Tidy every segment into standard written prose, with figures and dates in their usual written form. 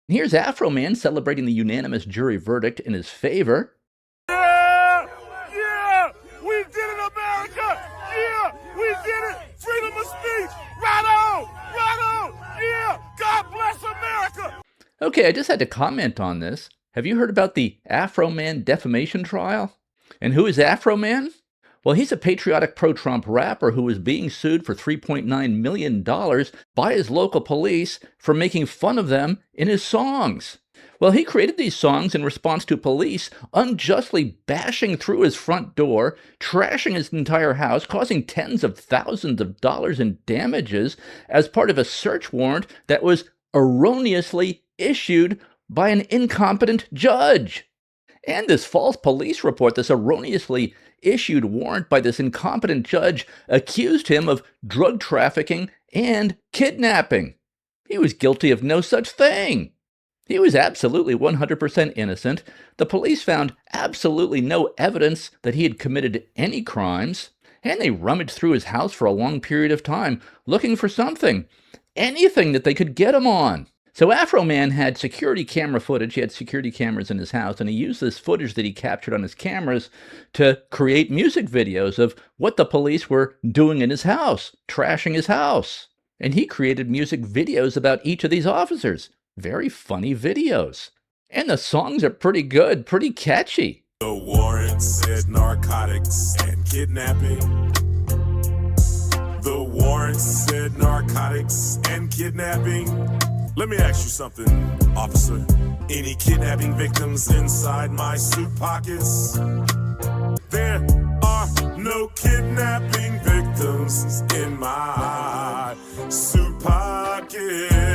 Here's Afroman celebrating the unanimous jury verdict in his favor. Yeah! Yeah! We did it, America! Yeah! We did it! Freedom of speech! Right on! Right on! Yeah! God bless America! Okay, I just had to comment on this. Have you heard about the Afroman defamation trial? And who is Afroman? Well, he's a patriotic pro-Trump rapper who was being sued for $3.9 million by his local police for making fun of them in his songs. Well, he created these songs in response to police unjustly bashing through his front door, trashing his entire house, causing tens of thousands of dollars in damages as part of a search warrant that was erroneously issued by an incompetent judge. And this false police report, this erroneously issued warrant by this incompetent judge, accused him of drug trafficking and kidnapping. He was guilty of no such thing. He was absolutely 100% innocent. The police found absolutely no evidence that he had committed any crimes, and they rummaged through his house for a long period of time looking for something, anything that they could get him on. So Afroman had security camera footage. He had security cameras in his house, and he used this footage that he captured on his cameras to create music videos of what the police were doing in his house, trashing his house. And he created music videos about each of these officers. Very funny videos. And the songs are pretty good, pretty catchy. The warrant said narcotics and kidnapping. The warrant said narcotics and kidnapping. Let me ask you something, officer. Any kidnapping victims inside my suit pockets? There are no kidnapping victims in my suit pockets.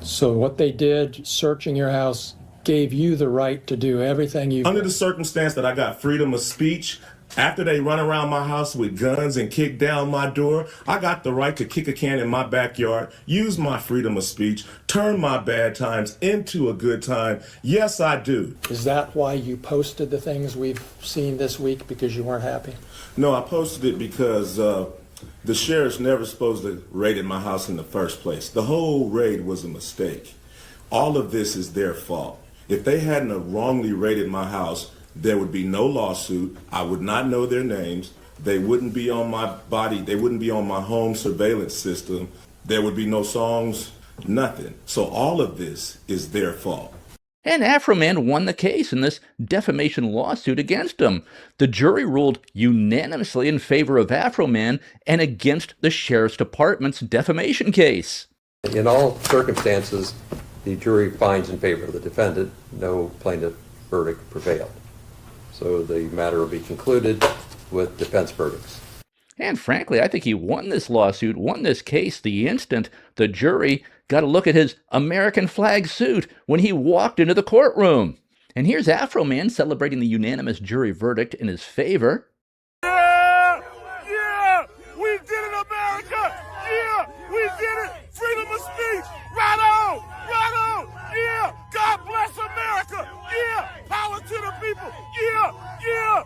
So what they did, searching your house, gave you the right to do everything you... Under the circumstance that I got freedom of speech, after they run around my house with guns and kick down my door, I got the right to kick a can in my backyard, use my freedom of speech, turn my bad times into a good time. Yes, I do. Is that why you posted the things we've seen this week, because you weren't happy? No, I posted it because the sheriff's never supposed to raid my house in the first place. The whole raid was a mistake. All of this is their fault. If they hadn't wrongly raided my house, there would be no lawsuit. I would not know their names. They wouldn't be on my body. They wouldn't be on my home surveillance system. There would be no songs, nothing. So all of this is their fault. And Afroman won the case in this defamation lawsuit against him. The jury ruled unanimously in favor of Afroman and against the sheriff's department's defamation case. In all circumstances, the jury finds in favor of the defendant. No plaintiff verdict prevailed. So the matter will be concluded with defense verdicts. And frankly, I think he won this lawsuit, won this case the instant the jury got a look at his American flag suit when he walked into the courtroom. And here's Afroman celebrating the unanimous jury verdict in his favor. Yeah! Yeah! We did it, America! Yeah! We did it! Freedom of speech! Right on! Right on! Yeah! God bless America! Yeah! Power to the people! Yeah! Yeah!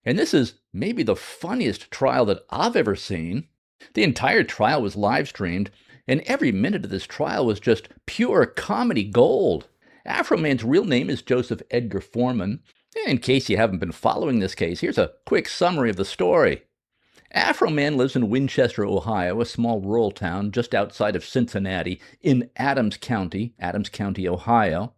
And this is maybe the funniest trial that I've ever seen. The entire trial was live streamed, and every minute of this trial was just pure comedy gold. Afroman's real name is Joseph Edgar Foreman. In case you haven't been following this case, here's a quick summary of the story. Afroman lives in Winchester, Ohio, a small rural town just outside of Cincinnati in Adams County, Ohio.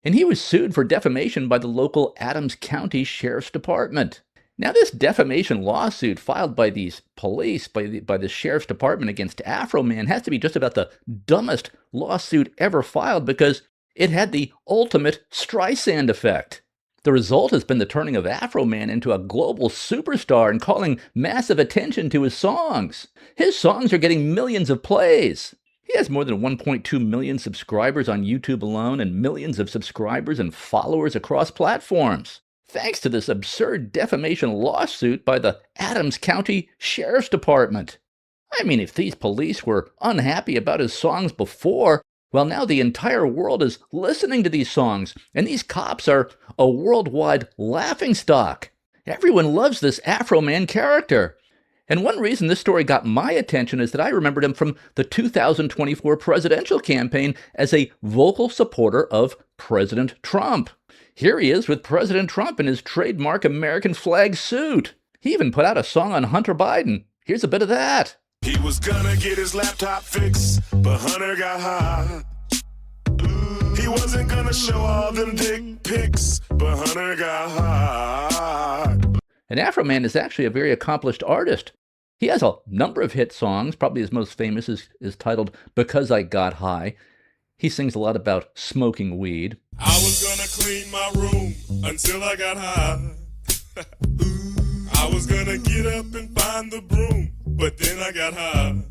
And he was sued for defamation by the local Adams County Sheriff's Department. Now, this defamation lawsuit filed by these police, by the Sheriff's Department against Afroman has to be just about the dumbest lawsuit ever filed because it had the ultimate Streisand effect. The result has been the turning of Afroman into a global superstar and calling massive attention to his songs. His songs are getting millions of plays. He has more than 1.2 million subscribers on YouTube alone and millions of subscribers and followers across platforms, thanks to this absurd defamation lawsuit by the Adams County Sheriff's Department. I mean, if these police were unhappy about his songs before, well, now the entire world is listening to these songs, and these cops are a worldwide laughingstock. Everyone loves this Afroman character. And one reason this story got my attention is that I remembered him from the 2024 presidential campaign as a vocal supporter of President Trump. Here he is with President Trump in his trademark American flag suit. He even put out a song on Hunter Biden. Here's a bit of that. He was gonna get his laptop fixed, but Hunter got high. He wasn't gonna show all them dick pics, but Hunter got high. And Afroman is actually a very accomplished artist. He has a number of hit songs. Probably his most famous is titled Because I Got High. He sings a lot about smoking weed. I was gonna clean my room until I got high. I was gonna get up and find the broom, but then I got high.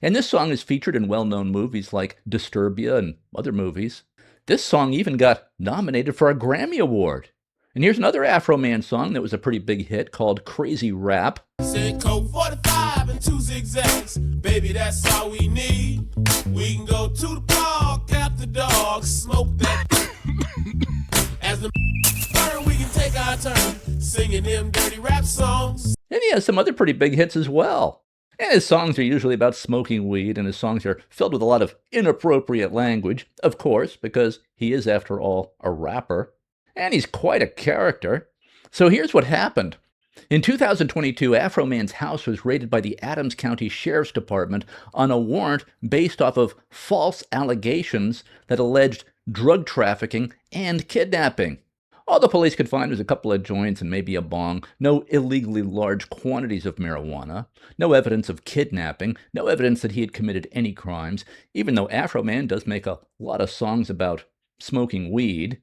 And this song is featured in well-known movies like Disturbia and other movies. This song even got nominated for a Grammy Award. And here's another Afroman song that was a pretty big hit called Crazy Rap. Said Coke 45 and 2 zigzags. Baby, that's all we need. We can go to the park, cap the dog, smoke that. As the burn, we can take our turn singing them dirty rap songs. And he has some other pretty big hits as well. And his songs are usually about smoking weed, and his songs are filled with a lot of inappropriate language, of course, because he is, after all, a rapper. And he's quite a character. So here's what happened. In 2022, Afroman's house was raided by the Adams County Sheriff's Department on a warrant based off of false allegations that alleged drug trafficking and kidnapping. All the police could find was a couple of joints and maybe a bong, no illegally large quantities of marijuana, no evidence of kidnapping, no evidence that he had committed any crimes, even though Afroman does make a lot of songs about smoking weed.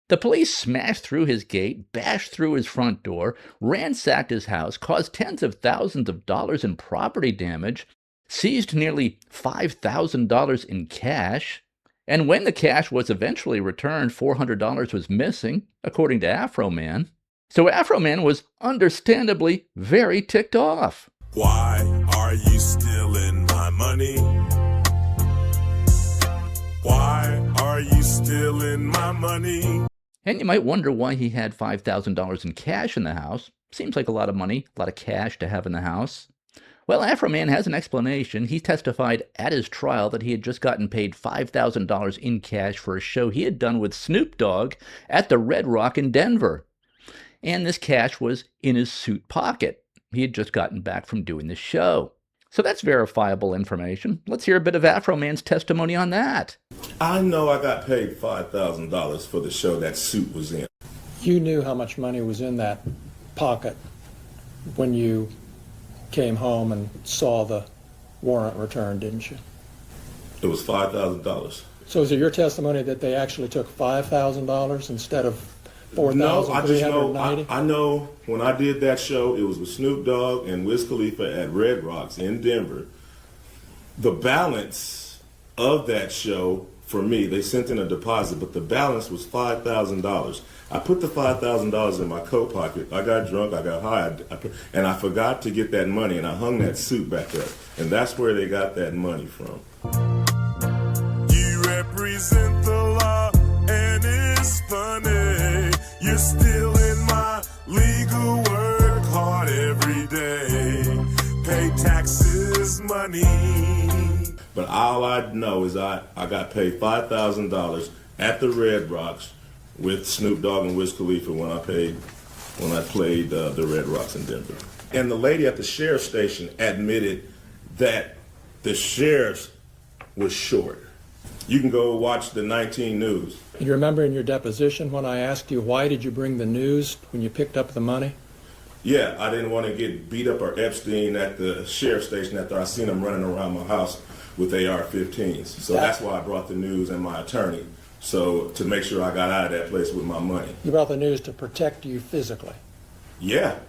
The police smashed through his gate, bashed through his front door, ransacked his house, caused tens of thousands of dollars in property damage, seized nearly $5,000 in cash, and when the cash was eventually returned, $400 was missing, according to Afroman. So Afroman was understandably very ticked off. Why are you stealing my money? Why are you stealing my money? And you might wonder why he had $5,000 in cash in the house. Seems like a lot of money, a lot of cash to have in the house. Well, Afroman has an explanation. He testified at his trial that he had just gotten paid $5,000 in cash for a show he had done with Snoop Dogg at the Red Rock in Denver. And this cash was in his suit pocket. He had just gotten back from doing the show. So that's verifiable information. Let's hear a bit of Afroman's testimony on that. I know I got paid $5,000 for the show that suit was in. You knew how much money was in that pocket when you came home and saw the warrant return, didn't you? It was $5,000. So is it your testimony that they actually took $5,000 instead of No, I just know, $4,390? I know when I did that show, it was with Snoop Dogg and Wiz Khalifa at Red Rocks in Denver. The balance of that show, for me, they sent in a deposit, but the balance was $5,000. I put the $5,000 in my coat pocket. I got drunk, I got high, and I forgot to get that money, and I hung that suit back up. And that's where they got that money from. You represent the law, and it's funny. You're stealing my legal work hard every day. Pay taxes, money. But all I know is I got paid $5,000 at the Red Rocks with Snoop Dogg and Wiz Khalifa when I played the Red Rocks in Denver. And the lady at the sheriff's station admitted that the sheriff was short. You can go watch the 19 News. You remember in your deposition when I asked you why did you bring the news when you picked up the money? Yeah, I didn't want to get beat up or Epstein at the sheriff's station after I seen him running around my house with AR-15s. So that's why I brought the news and my attorney. So to make sure I got out of that place with my money. You brought the news to protect you physically. Yeah.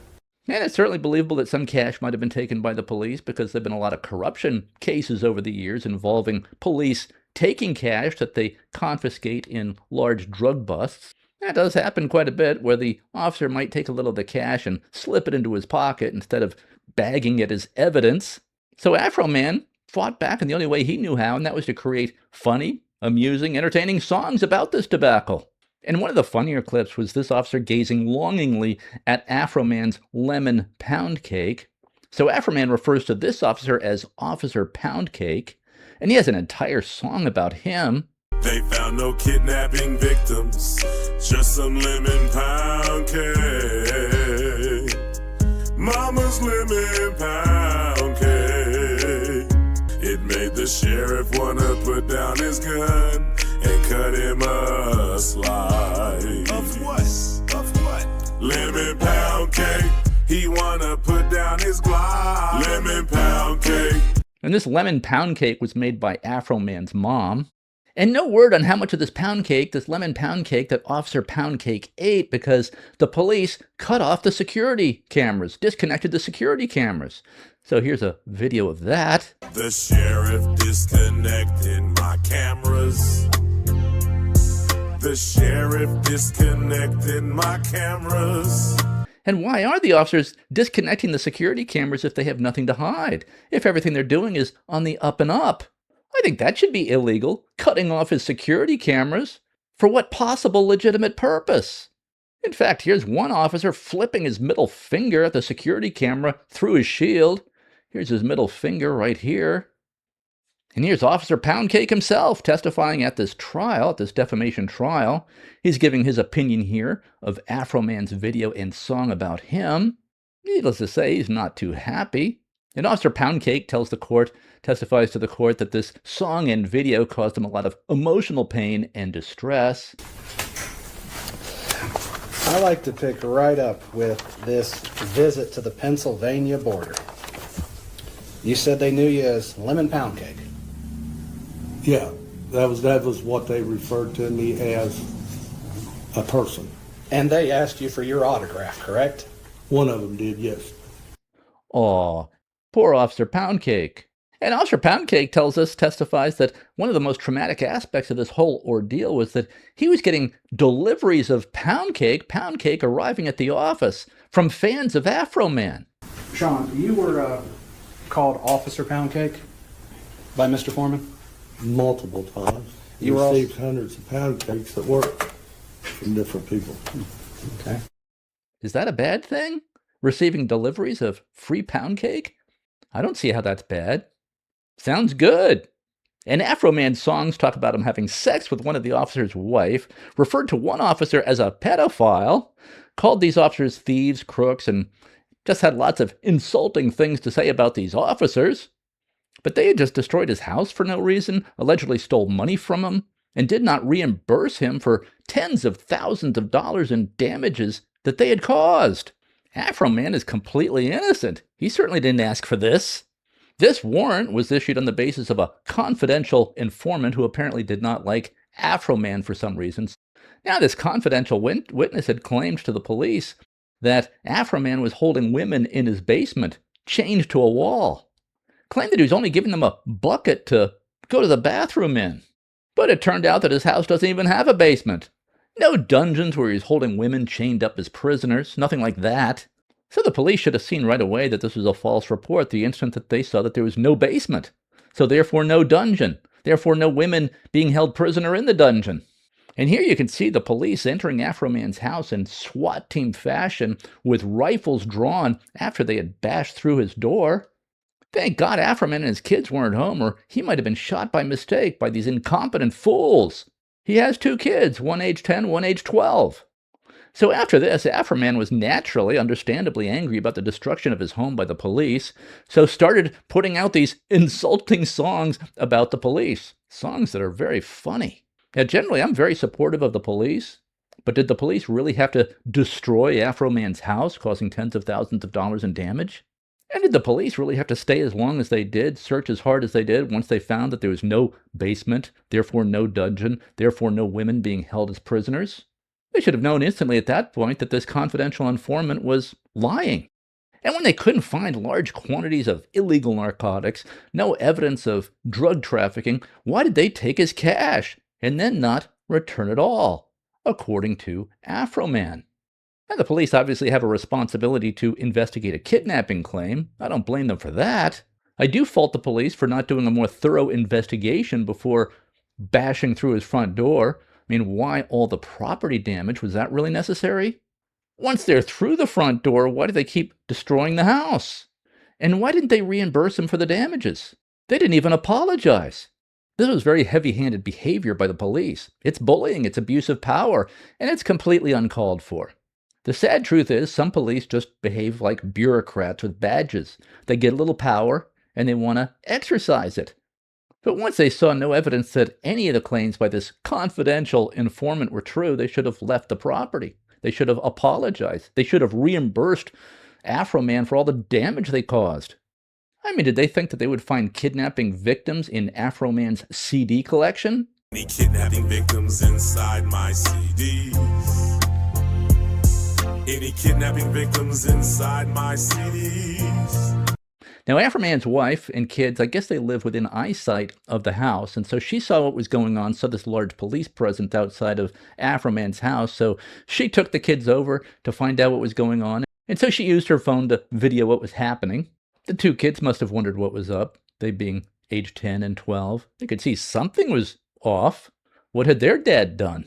And it's certainly believable that some cash might have been taken by the police because there have been a lot of corruption cases over the years involving police taking cash that they confiscate in large drug busts. That does happen quite a bit, where the officer might take a little of the cash and slip it into his pocket instead of bagging it as evidence. So Afroman fought back in the only way he knew how, and that was to create funny, amusing, entertaining songs about this debacle. And one of the funnier clips was this officer gazing longingly at Afroman's lemon pound cake. So Afroman refers to this officer as Officer Poundcake, and he has an entire song about him. They found no kidnapping victims, just some lemon pound cake. Mama's lemon pound cake. It made the sheriff wanna put down his gun and cut him a slice. Of what? Of what? Lemon pound cake. He wanna put down his glide. Lemon pound cake. And this lemon pound cake was made by Afroman's mom. And no word on how much of this pound cake, this lemon pound cake, that Officer Poundcake ate, because the police cut off the security cameras, disconnected the security cameras. So here's a video of that. The sheriff disconnected my cameras. The sheriff disconnected my cameras. And why are the officers disconnecting the security cameras if they have nothing to hide? If everything they're doing is on the up and up? I think that should be illegal, cutting off his security cameras. For what possible legitimate purpose? In fact, here's one officer flipping his middle finger at the security camera through his shield. Here's his middle finger right here. And here's Officer Poundcake himself testifying at this trial, at this defamation trial. He's giving his opinion here of Afroman's video and song about him. Needless to say, he's not too happy. And Officer Poundcake testifies to the court that this song and video caused him a lot of emotional pain and distress. I like to pick right up with this visit to the Pennsylvania border. You said they knew you as Lemon Poundcake. Yeah, that was what they referred to me as, a person. And they asked you for your autograph, correct? One of them did, yes. Aw, poor Officer Poundcake. And Officer Poundcake testifies that one of the most traumatic aspects of this whole ordeal was that he was getting deliveries of pound cake arriving at the office from fans of Afroman. Sean, you were called Officer Poundcake by Mr. Foreman? Multiple times. You were received hundreds of pound cakes at work from different people. Okay. Is that a bad thing? Receiving deliveries of free pound cake? I don't see how that's bad. Sounds good. And Afroman's songs talk about him having sex with one of the officer's wife, referred to one officer as a pedophile, called these officers thieves, crooks, and just had lots of insulting things to say about these officers. But they had just destroyed his house for no reason, allegedly stole money from him, and did not reimburse him for tens of thousands of dollars in damages that they had caused. Afroman is completely innocent. He certainly didn't ask for this. This warrant was issued on the basis of a confidential informant who apparently did not like Afroman for some reason. Now, this confidential witness had claimed to the police that Afroman was holding women in his basement, chained to a wall. Claimed that he was only giving them a bucket to go to the bathroom in. But it turned out that his house doesn't even have a basement. No dungeons where he's holding women chained up as prisoners, nothing like that. So the police should have seen right away that this was a false report the instant that they saw that there was no basement. So therefore no dungeon. Therefore no women being held prisoner in the dungeon. And here you can see the police entering Afroman's house in SWAT team fashion with rifles drawn after they had bashed through his door. Thank God Afroman and his kids weren't home, or he might have been shot by mistake by these incompetent fools. He has 2 kids, one age 10, one age 12. So after this, Afroman was naturally, understandably angry about the destruction of his home by the police, so started putting out these insulting songs about the police, songs that are very funny. Now, generally, I'm very supportive of the police, but did the police really have to destroy Afroman's house, causing tens of thousands of dollars in damage? And did the police really have to stay as long as they did, search as hard as they did, once they found that there was no basement, therefore no dungeon, therefore no women being held as prisoners? They should have known instantly at that point that this confidential informant was lying. And when they couldn't find large quantities of illegal narcotics, no evidence of drug trafficking, why did they take his cash and then not return it all, according to Afroman? And the police obviously have a responsibility to investigate a kidnapping claim. I don't blame them for that. I do fault the police for not doing a more thorough investigation before bashing through his front door. I mean, why all the property damage? Was that really necessary? Once they're through the front door, why do they keep destroying the house? And why didn't they reimburse him for the damages? They didn't even apologize. This was very heavy-handed behavior by the police. It's bullying, it's abuse of power, and it's completely uncalled for. The sad truth is some police just behave like bureaucrats with badges. They get a little power, and they want to exercise it. But once they saw no evidence that any of the claims by this confidential informant were true, they should have left the property. They should have apologized. They should have reimbursed Afroman for all the damage they caused. I mean, did they think that they would find kidnapping victims in Afroman's CD collection? Any kidnapping victims inside my CDs? Any kidnapping victims inside my CDs? Now, Afroman's wife and kids, I guess they live within eyesight of the house, and so she saw what was going on, saw this large police presence outside of Afroman's house, so she took the kids over to find out what was going on, and so she used her phone to video what was happening. The two kids must have wondered what was up, they being age 10 and 12. They could see something was off. What had their dad done?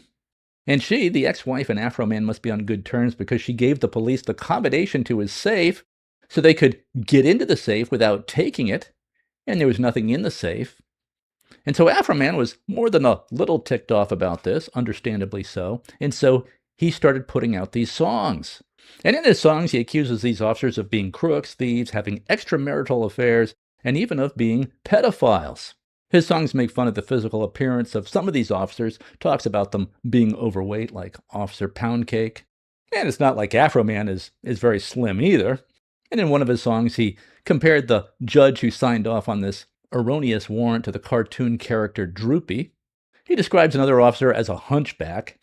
And she, the ex-wife and Afroman, must be on good terms because she gave the police the combination to his safe so they could get into the safe without taking it, and there was nothing in the safe. And so Afroman was more than a little ticked off about this, understandably so, and so he started putting out these songs. And in his songs, he accuses these officers of being crooks, thieves, having extramarital affairs, and even of being pedophiles. His songs make fun of the physical appearance of some of these officers, talks about them being overweight, like Officer Poundcake. And it's not like Afroman is very slim either. And in one of his songs, he compared the judge who signed off on this erroneous warrant to the cartoon character Droopy. He describes another officer as a hunchback.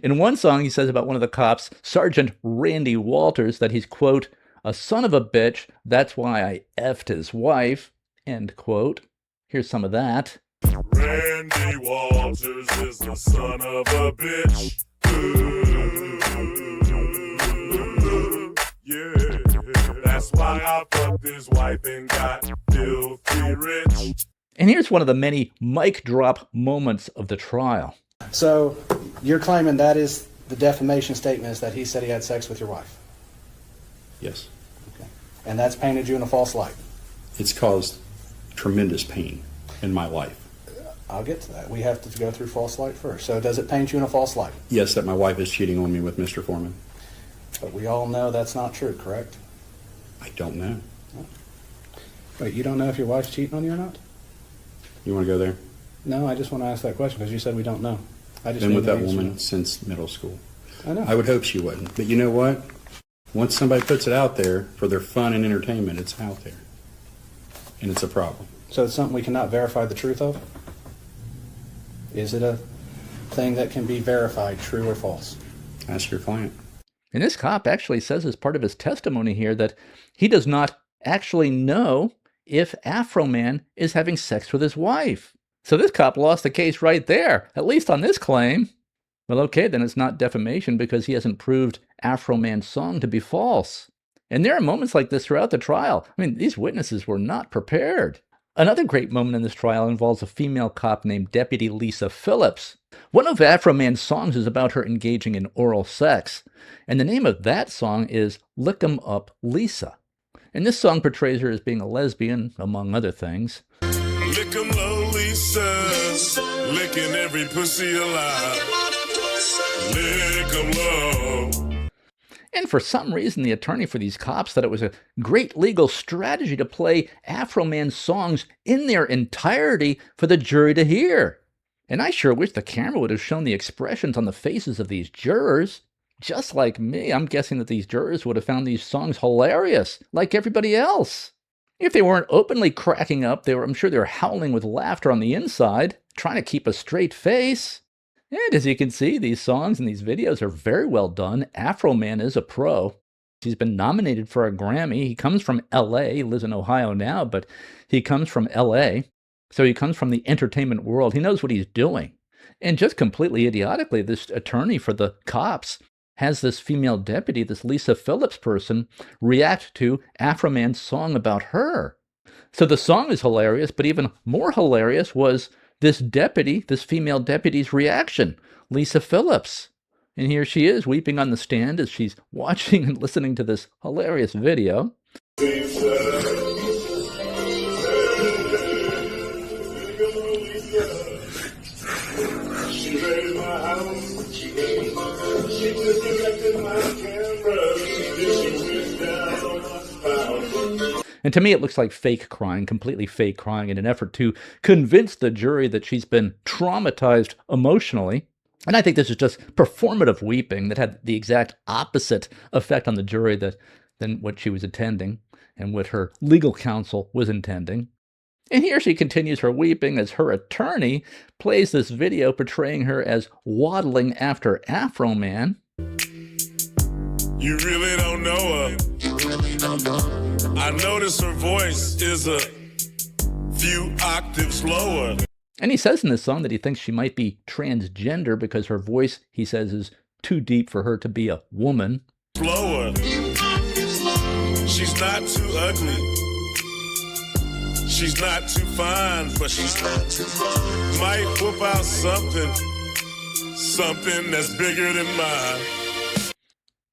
In one song, he says about one of the cops, Sergeant Randy Walters, that he's, quote, a son of a bitch, that's why I effed his wife, end quote. Here's some of that. Randy Walters is the son of a bitch. Ooh, yeah, that's why I fucked his wife and got filthy rich. And here's one of the many mic drop moments of the trial. So you're claiming that is the defamation statement, is that he said he had sex with your wife? Yes. Okay. And that's painted you in a false light? It's caused tremendous pain in my life. I'll get to that. We have to go through false light first. So does it paint you in a false light? Yes, that my wife is cheating on me with Mr. Foreman. But we all know that's not true, correct? I don't know. Wait, you don't know if your wife's cheating on you or not? You want to go there? No, I just want to ask that question because you said we don't know. I just Been need with the that answer. woman since middle school. I know. I would hope she wouldn't. But you know what? Once somebody puts it out there for their fun and entertainment, it's out there. And it's a problem. So it's something we cannot verify the truth of? Is it a thing that can be verified, true or false? Ask your client. And this cop actually says as part of his testimony here that he does not actually know if Afroman is having sex with his wife. So this cop lost the case right there, at least on this claim. Well, okay, then it's not defamation because he hasn't proved Afroman's song to be false. And there are moments like this throughout the trial. I mean, these witnesses were not prepared. Another great moment in this trial involves a female cop named Deputy Lisa Phillips. One of Afroman's songs is about her engaging in oral sex, and the name of that song is Lick 'Em Up Lisa. And this song portrays her as being a lesbian, among other things. Lick 'em low, Lisa, licking every pussy alive. Lick 'em low. And for some reason, the attorney for these cops thought it was a great legal strategy to play Afroman's songs in their entirety for the jury to hear. And I sure wish the camera would have shown the expressions on the faces of these jurors. Just like me, I'm guessing that these jurors would have found these songs hilarious, like everybody else. If they weren't openly cracking up, I'm sure they were howling with laughter on the inside, trying to keep a straight face. And as you can see, these songs and these videos are very well done. Afroman is a pro. He's been nominated for a Grammy. He comes from LA. He lives in Ohio now, but he comes from LA. So he comes from the entertainment world. He knows what he's doing. And just completely idiotically, this attorney for the cops has this female deputy, this Lisa Phillips person, react to Afroman's song about her. So the song is hilarious, but even more hilarious was this deputy, this female deputy's reaction, Lisa Phillips. And here she is weeping on the stand as she's watching and listening to this hilarious video. She raided my house. She misdirected my camera. She went down on my spouse. And to me, it looks like fake crying, completely fake crying in an effort to convince the jury that she's been traumatized emotionally. And I think this is just performative weeping that had the exact opposite effect on the jury than what she was intending and what her legal counsel was intending. And here she continues her weeping as her attorney plays this video portraying her as waddling after Afroman. You really don't know her. I notice her voice is a few octaves lower. And he says in this song that he thinks she might be transgender because her voice, he says, is too deep for her to be a woman. Lower. She's not too ugly. She's not too fine, but she's not too fine. Might whoop out something that's bigger than mine.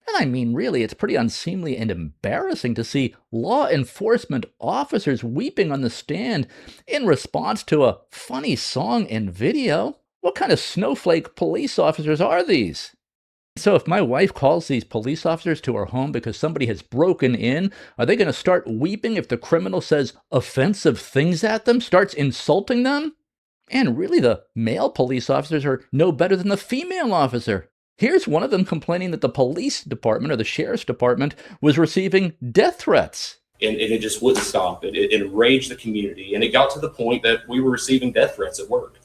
And I mean, really, it's pretty unseemly and embarrassing to see law enforcement officers weeping on the stand in response to a funny song and video. What kind of snowflake police officers are these? So if my wife calls these police officers to her home because somebody has broken in, are they going to start weeping if the criminal says offensive things at them, starts insulting them? And really, the male police officers are no better than the female officer. Here's one of them complaining that the police department or the sheriff's department was receiving death threats. And it just wouldn't stop. It enraged the community. And it got to the point that we were receiving death threats at work.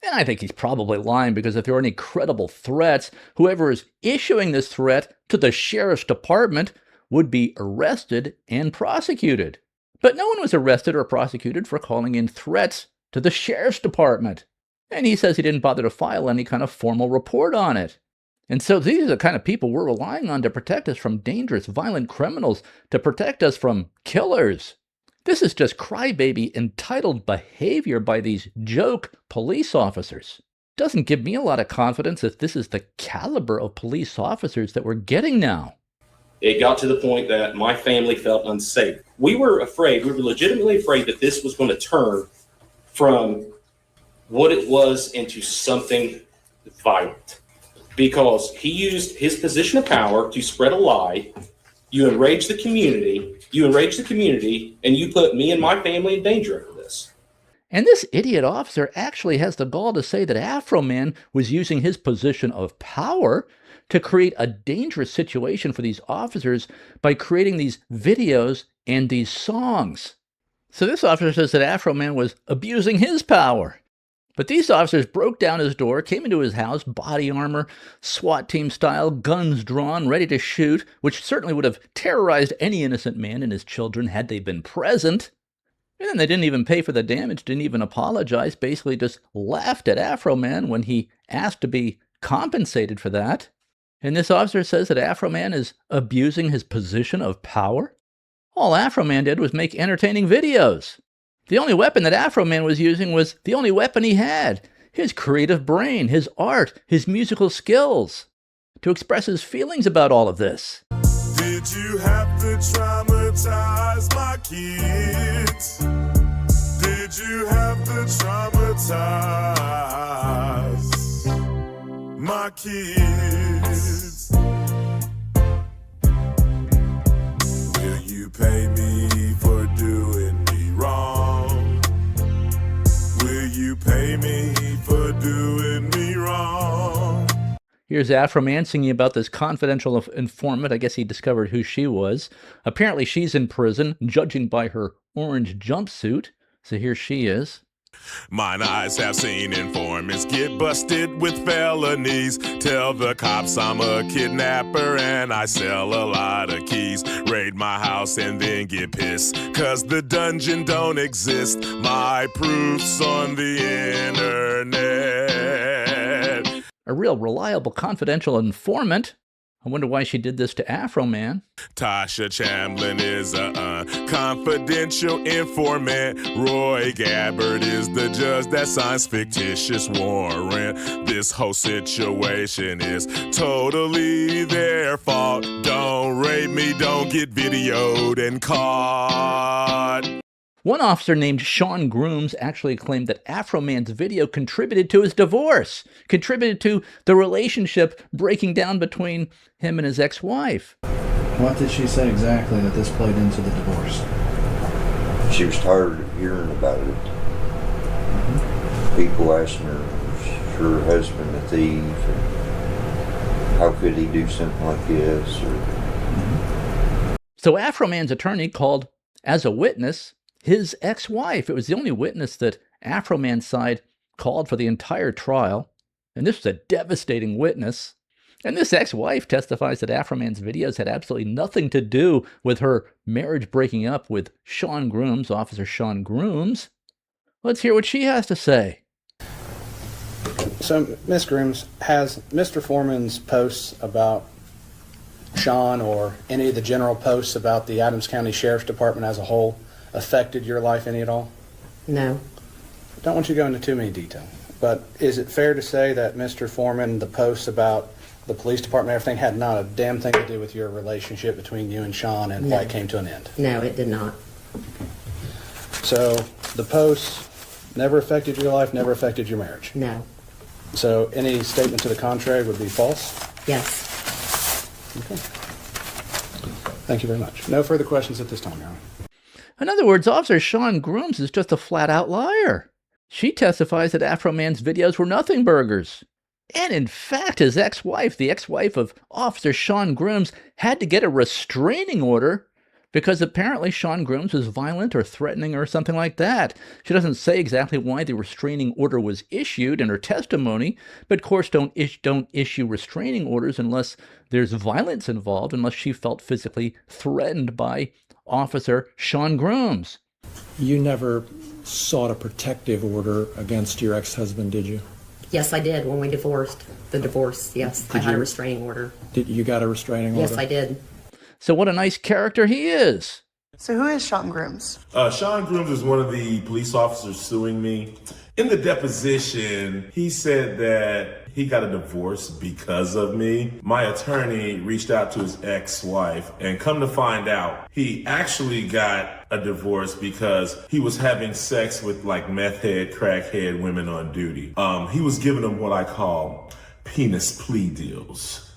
And I think he's probably lying because if there are any credible threats, whoever is issuing this threat to the sheriff's department would be arrested and prosecuted. But no one was arrested or prosecuted for calling in threats to the sheriff's department. And he says he didn't bother to file any kind of formal report on it. And so these are the kind of people we're relying on to protect us from dangerous, violent criminals, to protect us from killers. This is just crybaby, entitled behavior by these joke police officers. Doesn't give me a lot of confidence that this is the caliber of police officers that we're getting now. It got to the point that my family felt unsafe. We were legitimately afraid that this was going to turn from what it was into something violent. Because he used his position of power to spread a lie. You enrage the community, and you put me and my family in danger over this. And this idiot officer actually has the gall to say that Afroman was using his position of power to create a dangerous situation for these officers by creating these videos and these songs. So this officer says that Afroman was abusing his power. But these officers broke down his door, came into his house, body armor, SWAT team style, guns drawn, ready to shoot, which certainly would have terrorized any innocent man and his children had they been present. And then they didn't even pay for the damage, didn't even apologize, basically just laughed at Afroman when he asked to be compensated for that. And this officer says that Afroman is abusing his position of power. All Afroman did was make entertaining videos. The only weapon that Afroman was using was the only weapon he had, his creative brain, his art, his musical skills, to express his feelings about all of this. Did you have to traumatize my kids? Did you have to traumatize my kids? Will you pay me for doing me wrong? Will you pay me for doing me wrong? Here's Afroman singing about this confidential informant. I guess he discovered who she was. Apparently she's in prison, judging by her orange jumpsuit. So here she is. Mine eyes have seen informants get busted with felonies. Tell the cops I'm a kidnapper and I sell a lot of keys. Raid my house and then get pissed, 'cause the dungeon don't exist. My proof's on the internet. A real reliable confidential informant. I wonder why she did this to Afroman. Tasha Chamblin is a confidential informant. Roy Gabbard is the judge that signs fictitious warrant. This whole situation is totally their fault. Don't rape me, don't get videoed and caught. One officer named Sean Grooms actually claimed that Afroman's video contributed to his divorce, contributed to the relationship breaking down between him and his ex-wife. What did she say exactly that this played into the divorce? She was tired of hearing about it. People asking her, is her husband a thief? And how could he do something like this? So Afroman's attorney called as a witness his ex-wife. It was the only witness that Afroman's side called for the entire trial. And this was a devastating witness. And this ex-wife testifies that Afroman's videos had absolutely nothing to do with her marriage breaking up with Sean Grooms, Officer Sean Grooms. Let's hear what she has to say. So, Ms. Grooms, has Mr. Foreman's posts about Sean or any of the general posts about the Adams County Sheriff's Department as a whole affected your life any at all? No. Don't want you to go into too many detail, but is it fair to say that Mr. Foreman, the posts about the police department, everything had not a damn thing to do with your relationship between you and Sean and why it came to an end? No, it did not. So the posts never affected your life, never affected your marriage? No. So any statement to the contrary would be false? Yes. Okay. Thank you very much. No further questions at this time, Your Honor. In other words, Officer Sean Grooms is just a flat-out liar. She testifies that Afroman's videos were nothing burgers. And in fact, his ex-wife, the ex-wife of Officer Sean Grooms, had to get a restraining order because apparently Sean Grooms was violent or threatening or something like that. She doesn't say exactly why the restraining order was issued in her testimony, but courts don't issue restraining orders unless there's violence involved, unless she felt physically threatened by Officer Sean Grooms. You never sought a protective order against your ex-husband, did you? Yes, I did when we divorced. The divorce, yes. I had a restraining order. Did you got a restraining order? Yes, I did. So what a nice character he is. So who is Sean Grooms? Sean Grooms is one of the police officers suing me. In the deposition, he said that he got a divorce because of me. My attorney reached out to his ex-wife, and come to find out, he actually got a divorce because he was having sex with like meth head, crackhead women on duty. He was giving them what I call penis plea deals.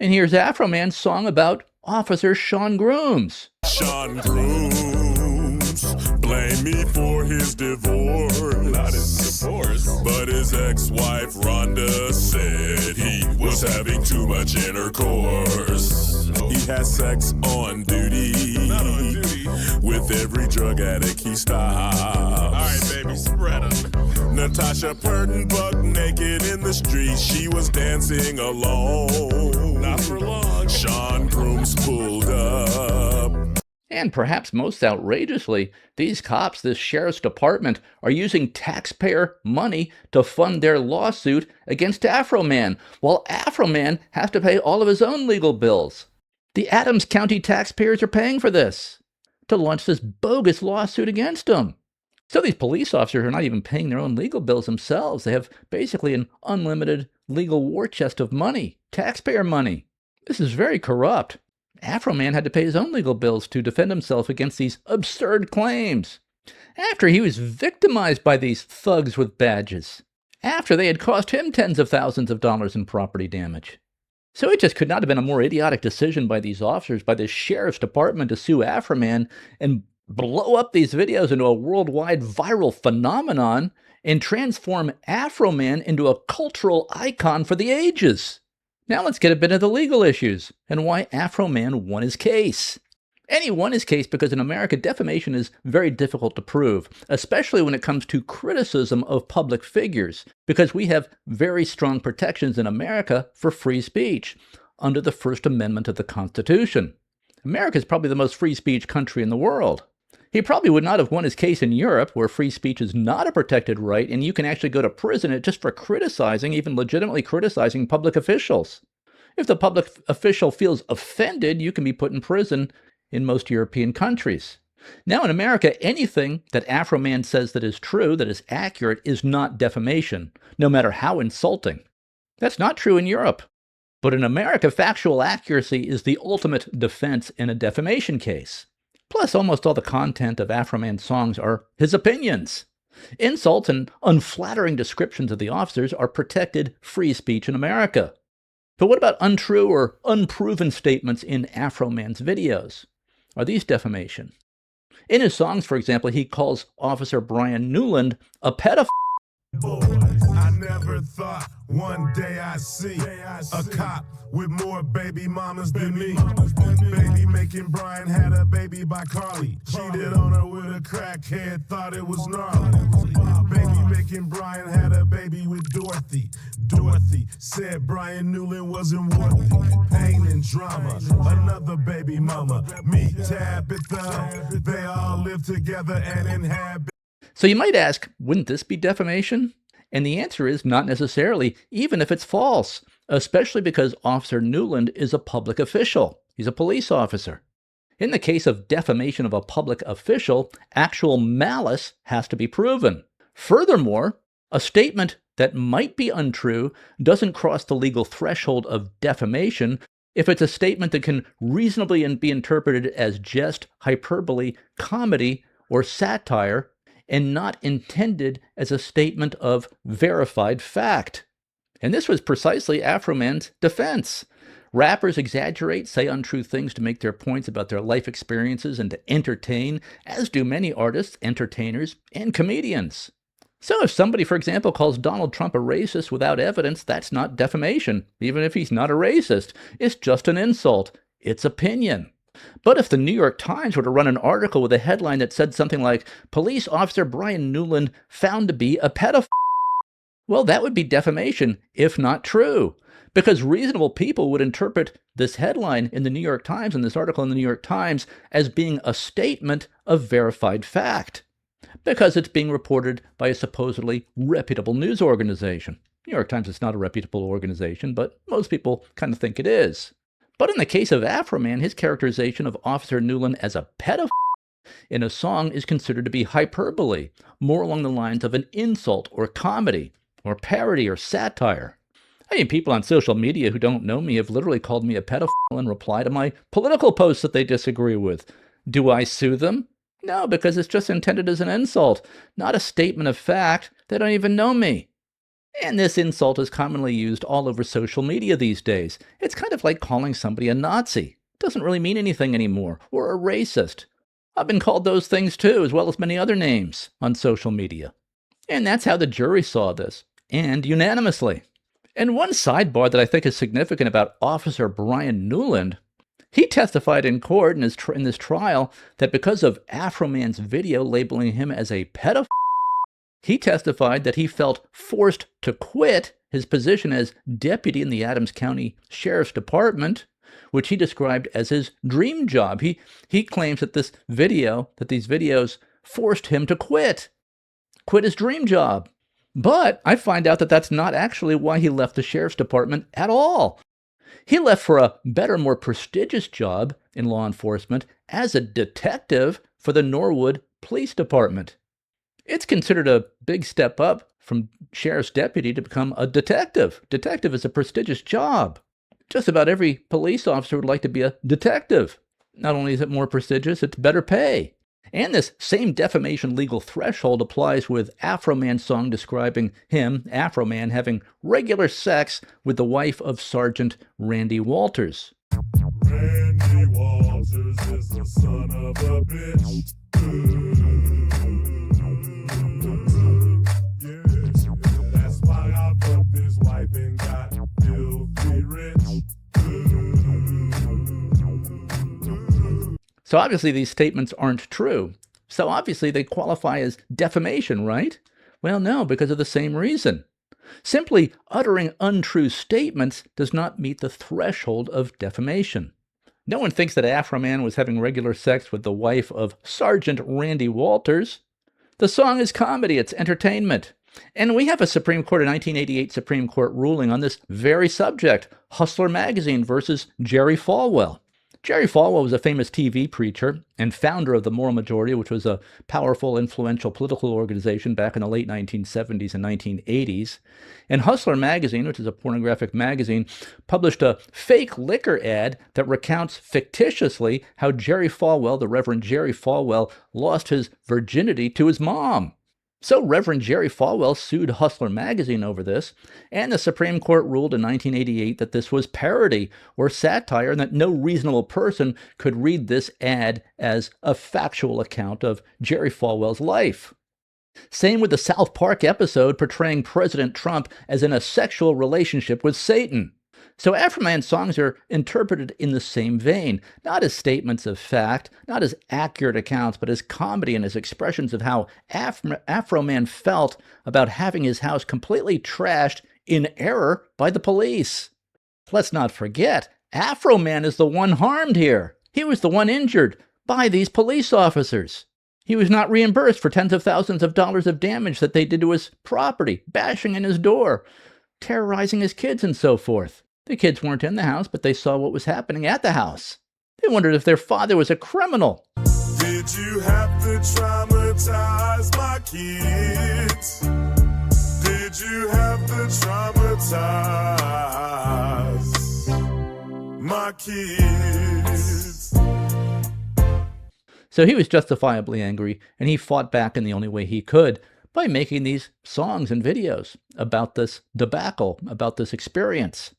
And here's Afroman's song about Officer Sean Grooms. Sean Grooms blame me for his divorce. Not his divorce. But his ex-wife Rhonda said he was having too much intercourse. He has sex on duty. Not on duty. With every drug addict he stops. All right, baby, spread them. Natasha Purton buck naked in the street. She was dancing alone. Not for long. Sean Grooms pulled up. And perhaps most outrageously, these cops, this sheriff's department, are using taxpayer money to fund their lawsuit against Afroman, while Afroman has to pay all of his own legal bills. The Adams County taxpayers are paying for this, to launch this bogus lawsuit against him. So these police officers are not even paying their own legal bills themselves. They have basically an unlimited legal war chest of money, taxpayer money. This is very corrupt. Afroman had to pay his own legal bills to defend himself against these absurd claims. After he was victimized by these thugs with badges. After they had cost him tens of thousands of dollars in property damage. So it just could not have been a more idiotic decision by these officers, by the sheriff's department to sue Afroman and blow up these videos into a worldwide viral phenomenon and transform Afroman into a cultural icon for the ages. Now let's get a bit of the legal issues and why Afroman won his case. And he won his case because in America, defamation is very difficult to prove, especially when it comes to criticism of public figures, because we have very strong protections in America for free speech under the First Amendment of the Constitution. America is probably the most free speech country in the world. He probably would not have won his case in Europe, where free speech is not a protected right, and you can actually go to prison just for criticizing, even legitimately criticizing public officials. If the public official feels offended, you can be put in prison in most European countries. Now in America, anything that Afroman says that is true, that is accurate, is not defamation, no matter how insulting. That's not true in Europe. But in America, factual accuracy is the ultimate defense in a defamation case. Plus, almost all the content of Afroman's songs are his opinions. Insults and unflattering descriptions of the officers are protected free speech in America. But what about untrue or unproven statements in Afroman's videos? Are these defamation? In his songs, for example, he calls Officer Brian Newland a pedophile. I never thought one day I'd see a cop with more baby mamas than me. Baby making Brian had a baby by Carly. Cheated on her with a crackhead, thought it was gnarly. Baby making Brian had a baby with Dorothy. Dorothy said Brian Newland wasn't worthy. Pain and drama, another baby mama. Me, Tabitha, they all live together and inhabit. So you might ask, wouldn't this be defamation? And the answer is not necessarily, even if it's false, especially because Officer Newland is a public official. He's a police officer. In the case of defamation of a public official, actual malice has to be proven. Furthermore, a statement that might be untrue doesn't cross the legal threshold of defamation if it's a statement that can reasonably be interpreted as jest, hyperbole, comedy, or satire, and not intended as a statement of verified fact. And this was precisely Afroman's defense. Rappers exaggerate, say untrue things to make their points about their life experiences and to entertain, as do many artists, entertainers, and comedians. So if somebody, for example, calls Donald Trump a racist without evidence, that's not defamation, even if he's not a racist. It's just an insult. It's opinion. But if the New York Times were to run an article with a headline that said something like, Police Officer Brian Newland found to be a pedophile, well, that would be defamation, if not true. Because reasonable people would interpret this headline in the New York Times and this article in the New York Times as being a statement of verified fact. Because it's being reported by a supposedly reputable news organization. New York Times is not a reputable organization, but most people kind of think it is. But in the case of Afroman, his characterization of Officer Newland as a pedophile in a song is considered to be hyperbole, more along the lines of an insult or comedy or parody or satire. I mean, people on social media who don't know me have literally called me a pedophile in reply to my political posts that they disagree with. Do I sue them? No, because it's just intended as an insult, not a statement of fact. They don't even know me. And this insult is commonly used all over social media these days. It's kind of like calling somebody a Nazi. It doesn't really mean anything anymore, or a racist. I've been called those things too, as well as many other names on social media. And that's how the jury saw this, and unanimously. And one sidebar that I think is significant about Officer Brian Newland, he testified in court in this trial that because of Afroman's video labeling him as a pedophile, he testified that he felt forced to quit his position as deputy in the Adams County Sheriff's Department, which he described as his dream job. He claims that these videos forced him to quit his dream job. But I find out that that's not actually why he left the Sheriff's Department at all. He left for a better, more prestigious job in law enforcement as a detective for the Norwood Police Department. It's considered a big step up from sheriff's deputy to become a detective. Detective is a prestigious job. Just about every police officer would like to be a detective. Not only is it more prestigious, it's better pay. And this same defamation legal threshold applies with Afroman's song describing him, Afroman, having regular sex with the wife of Sergeant Randy Walters. Randy Walters is the son of a bitch. That's why I fucked his wife and got filthy rich. So obviously these statements aren't true. So obviously they qualify as defamation, right? Well, no, because of the same reason. Simply uttering untrue statements does not meet the threshold of defamation. No one thinks that Afroman was having regular sex with the wife of Sergeant Randy Walters. The song is comedy, it's entertainment. And we have a Supreme Court, a 1988 Supreme Court ruling on this very subject, Hustler Magazine versus Jerry Falwell. Jerry Falwell was a famous TV preacher and founder of the Moral Majority, which was a powerful, influential political organization back in the late 1970s and 1980s. And Hustler Magazine, which is a pornographic magazine, published a fake liquor ad that recounts fictitiously how Jerry Falwell, the Reverend Jerry Falwell, lost his virginity to his mom. So Reverend Jerry Falwell sued Hustler Magazine over this, and the Supreme Court ruled in 1988 that this was parody or satire and that no reasonable person could read this ad as a factual account of Jerry Falwell's life. Same with the South Park episode portraying President Trump as in a sexual relationship with Satan. So Afroman songs are interpreted in the same vein, not as statements of fact, not as accurate accounts, but as comedy and as expressions of how Afroman felt about having his house completely trashed in error by the police. Let's not forget, Afroman is the one harmed here. He was the one injured by these police officers. He was not reimbursed for tens of thousands of dollars of damage that they did to his property, bashing in his door, terrorizing his kids and so forth. The kids weren't in the house, but they saw what was happening at the house. They wondered if their father was a criminal. Did you have to traumatize my kids? Did you have to traumatize my kids? So he was justifiably angry, and he fought back in the only way he could by making these songs and videos about this debacle, about this experience.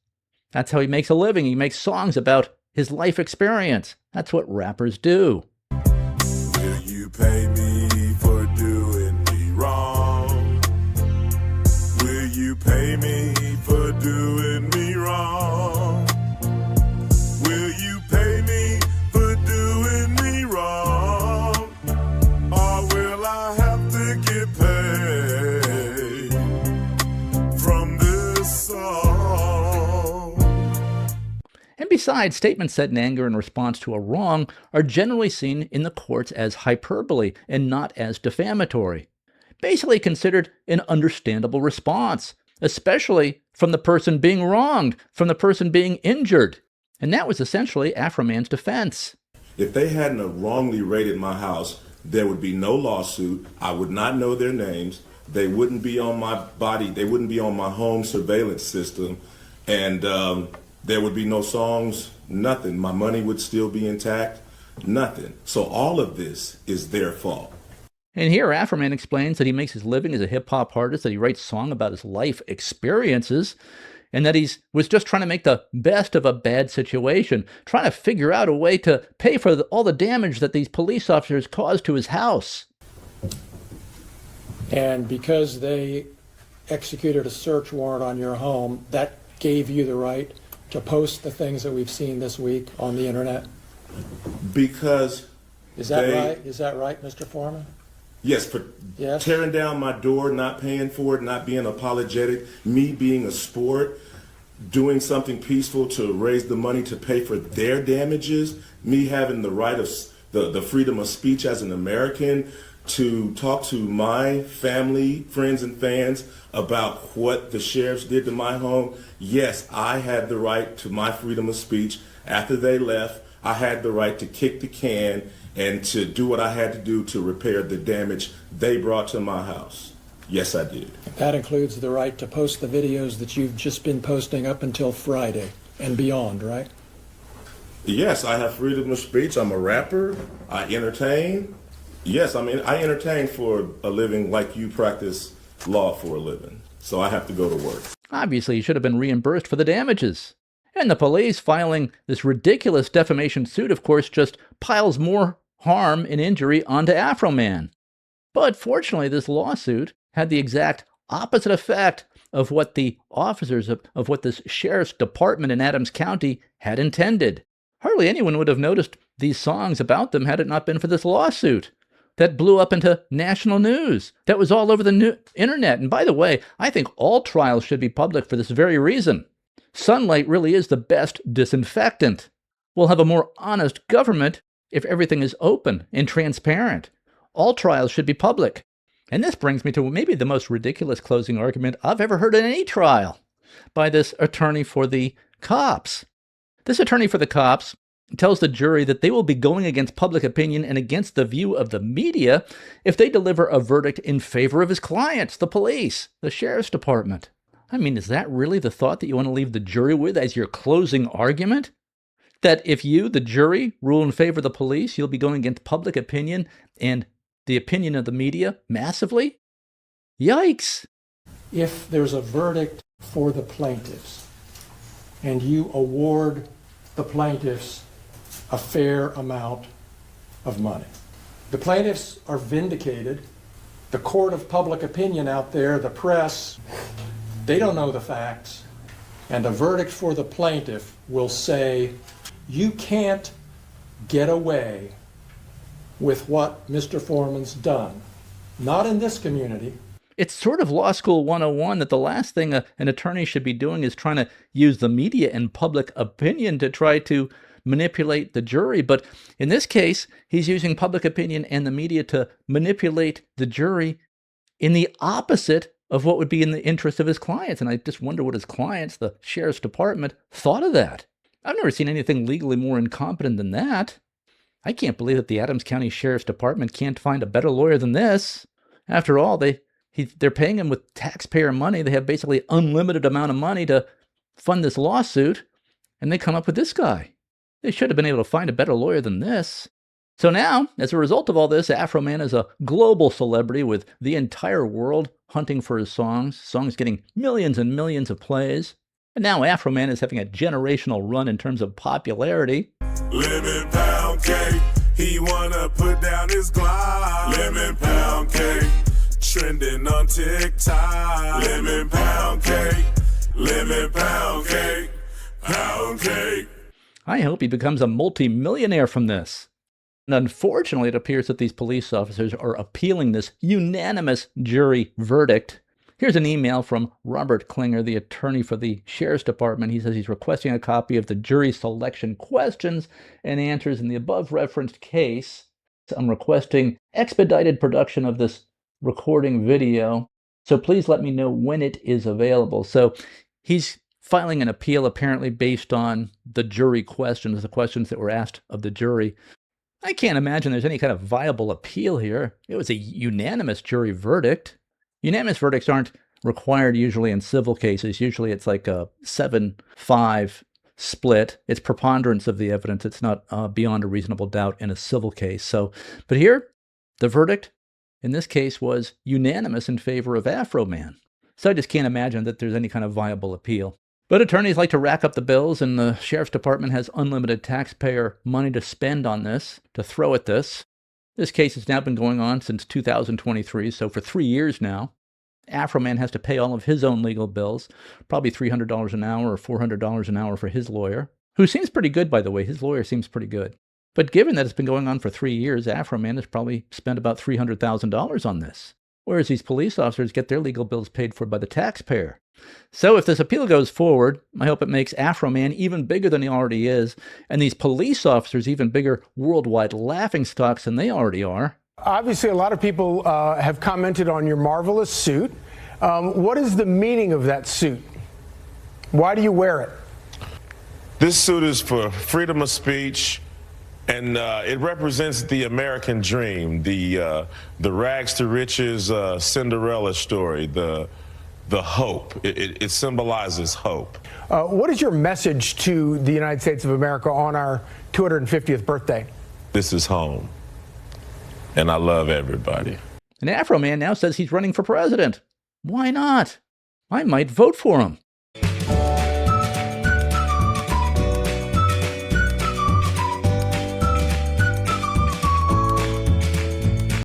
That's how he makes a living. He makes songs about his life experience. That's what rappers do. Will you pay me for doing me wrong? Will you pay me for doing me wrong? Will you pay me for doing me wrong? Or will I have to get paid from this song? And besides, statements said in anger in response to a wrong are generally seen in the courts as hyperbole and not as defamatory. Basically considered an understandable response, especially from the person being wronged, from the person being injured. And that was essentially Afroman's defense. If they hadn't wrongly raided my house, there would be no lawsuit. I would not know their names. They wouldn't be on my body. They wouldn't be on my home surveillance system. And there would be no songs, nothing. My money would still be intact, nothing. So all of this is their fault. And here Afroman explains that he makes his living as a hip-hop artist, that he writes songs about his life experiences, and that he was just trying to make the best of a bad situation, trying to figure out a way to pay for all the damage that these police officers caused to his house. And because they executed a search warrant on your home, that gave you the right to post the things that we've seen this week on the internet? Because Is that right? Is that right, Mr. Foreman? Yes, for tearing down my door, not paying for it, not being apologetic, me being a sport, doing something peaceful to raise the money to pay for their damages, me having the right of the freedom of speech as an American to talk to my family, friends, and fans about what the sheriffs did to my home. Yes, I had the right to my freedom of speech. After they left, I had the right to kick the can and to do what I had to do to repair the damage they brought to my house. Yes, I did. That includes the right to post the videos that you've just been posting up until Friday and beyond, right? Yes, I have freedom of speech. I'm a rapper. I entertain. Yes, I mean, I entertain for a living like you practice law for a living. So I have to go to work. Obviously, he should have been reimbursed for the damages. And the police filing this ridiculous defamation suit, of course, just piles more harm and injury onto Afroman. But fortunately, this lawsuit had the exact opposite effect of what the officers of what this sheriff's department in Adams County had intended. Hardly anyone would have noticed these songs about them had it not been for this lawsuit that blew up into national news, that was all over the internet. And by the way, I think all trials should be public for this very reason. Sunlight really is the best disinfectant. We'll have a more honest government if everything is open and transparent. All trials should be public. And this brings me to maybe the most ridiculous closing argument I've ever heard in any trial by this attorney for the cops. This attorney for the cops tells the jury that they will be going against public opinion and against the view of the media if they deliver a verdict in favor of his clients, the police, the sheriff's department. I mean, is that really the thought that you want to leave the jury with as your closing argument? That if you, the jury, rule in favor of the police, you'll be going against public opinion and the opinion of the media massively? Yikes. If there's a verdict for the plaintiffs and you award the plaintiffs a fair amount of money, the plaintiffs are vindicated. The court of public opinion out there, the press, they don't know the facts. And a verdict for the plaintiff will say, you can't get away with what Mr. Foreman's done. Not in this community. It's sort of law school 101 that the last thing an attorney should be doing is trying to use the media and public opinion to try to manipulate the jury. But in this case, he's using public opinion and the media to manipulate the jury in the opposite of what would be in the interest of his clients. And I just wonder what his clients, the sheriff's department, thought of that. I've never seen anything legally more incompetent than that. I can't believe that the Adams County Sheriff's Department can't find a better lawyer than this. After all, they're paying him with taxpayer money. They have basically unlimited amount of money to fund this lawsuit, and they come up with this guy. They should have been able to find a better lawyer than this. So now, as a result of all this, Afroman is a global celebrity with the entire world hunting for his songs getting millions and millions of plays. And now Afroman is having a generational run in terms of popularity. Lemon pound cake, he wanna put down his glide. Lemon pound cake, trending on TikTok. Lemon pound cake, pound cake. I hope he becomes a multi-millionaire from this. And unfortunately, it appears that these police officers are appealing this unanimous jury verdict. Here's an email from Robert Klinger, the attorney for the Sheriff's Department. He says he's requesting a copy of the jury selection questions and answers in the above referenced case. I'm requesting expedited production of this recording video, so please let me know when it is available. So he's filing an appeal apparently based on the jury questions, the questions that were asked of the jury. I can't imagine there's any kind of viable appeal here. It was a unanimous jury verdict. Unanimous verdicts aren't required usually in civil cases. Usually it's like a 7-5 split. It's preponderance of the evidence. It's not beyond a reasonable doubt in a civil case. But here, the verdict in this case was unanimous in favor of Afroman. So I just can't imagine that there's any kind of viable appeal. But attorneys like to rack up the bills, and the Sheriff's Department has unlimited taxpayer money to spend on this, to throw at this. This case has now been going on since 2023, so for 3 years now. Afroman has to pay all of his own legal bills, probably $300 an hour or $400 an hour for his lawyer, who seems pretty good, by the way. His lawyer seems pretty good. But given that it's been going on for 3 years, Afroman has probably spent about $300,000 on this, whereas these police officers get their legal bills paid for by the taxpayer. So if this appeal goes forward, I hope it makes Afroman even bigger than he already is, and these police officers even bigger worldwide laughingstocks than they already are. Obviously, a lot of people have commented on your marvelous suit. What is the meaning of that suit? Why do you wear it? This suit is for freedom of speech, and it represents the American dream, the rags to riches Cinderella story, the hope. It symbolizes hope. What is your message to the United States of America on our 250th birthday? This is home, and I love everybody. And Afroman now says he's running for president. Why not? I might vote for him.